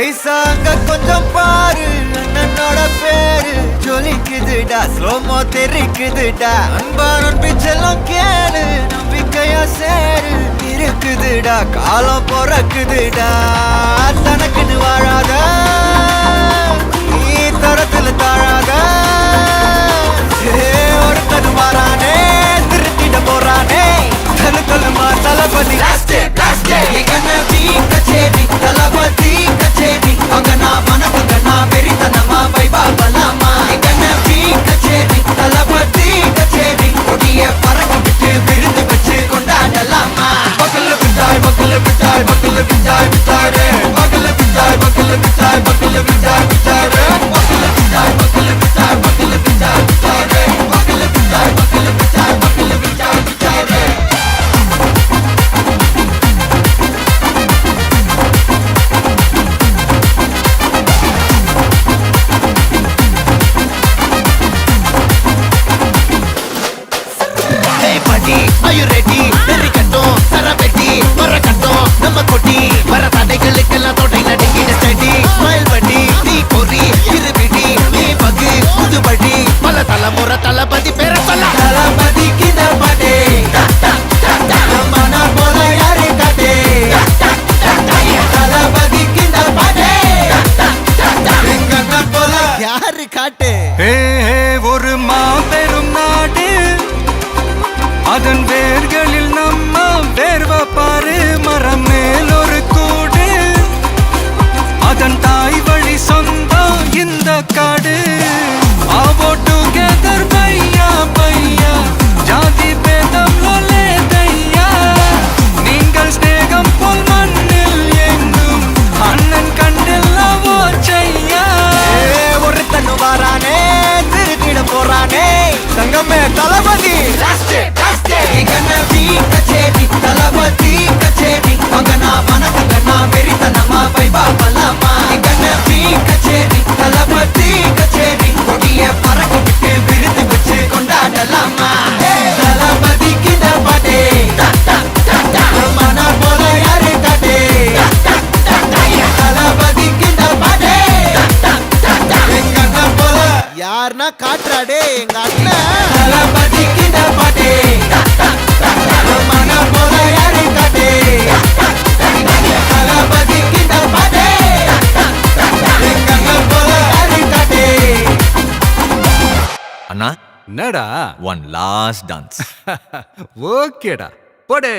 ஐசாங்க கொஞ்சம் பாரு அண்ணனோட பேரு ஜொலிக்குதுடா ஸ்லோமோ தெரிக்குதுடா அன்பான பிச்செல்லாம் கேளு நம்பிக்கையா சேரு இருக்குதுடா காலம் பிறக்குதுடா தனக்குன்னு வாழாத நீ தரத்துல தாழாத ஒரு கது மாறானே திருத்திட போறானே தலு தலுமா தளபதி தளபதி கச்சேரி அங்கனா மனசங்கனா வெறித்தனமா வைபா பலாமா கச்சேரி தளபதி கச்சேரி கொடிய பறக்க விட்டு விருந்து வச்சு கொண்டாடலாமா பக்கல விட்டாய் பக்கல விட்டாய் பக்கல விட்டாய் விட்டாரே பக்கல விட்டாய் பக்கல விட்டாய் பக்கல விட்டாய் விட்டாரே பக்கல விட்டாய் பக்கல விட்டாய் பக்கல விட்டாய் விட்டாரே பக்கல விட்டாய் பக்கல விட்டாய் பக்கல விட்டாய் விட்டாரே Are you ready? Derikattom, Sarabeti, Varakattom, Namakoti, Varatadaigalukella thodai nadingida steady, smile buddy, nee kori, irubidi, nee bagi, pudubadi, pala talamura talapati pera solla, talapati kinda pade, mana pola yare kade, talapati kinda pade, engana pola yaru kaate, hey oru maaperum naadu அதன் வேர்களில் நம்ம வேர்வ பாரு மரம் மேல் ஒரு கூடு அதன் தாய் வழி சொந்தம் இந்த காடு ஆவோ டுகெதர் பையா பையா ஜாதி பேதம் லோலே தையா நீங்கள் ஸ்நேகம் போல் மண்ணில் எங்கும் அண்ணன் கண்டெல்லாவோ செய்யா ஒரு தன்னு வாரானே திருத்திட போறானே தங்கமே தளபதி கச்சேரி தளபதி கச்சேரி மகனா மனசங்கனா வெறித்தனமா வைபா பலாமா கச்சேரி தளபதி கச்சேரி கொடிய பறக்க விட்டு விருந்து வச்சு கொண்டாடலாமா தளபதி கிட்ட பாட்டே மன போல யாரு காட்டே தளபதி கிட்ட பாட்டே எங்க அண்ணன் போல யாருன்னா காட்டுறாடே எங்க அண்ணன் தளபதி கிட்ட பாட்டே அண்ணா என்னடா ஒன் லாஸ்ட் டான்ஸ் ஓகேடா போடே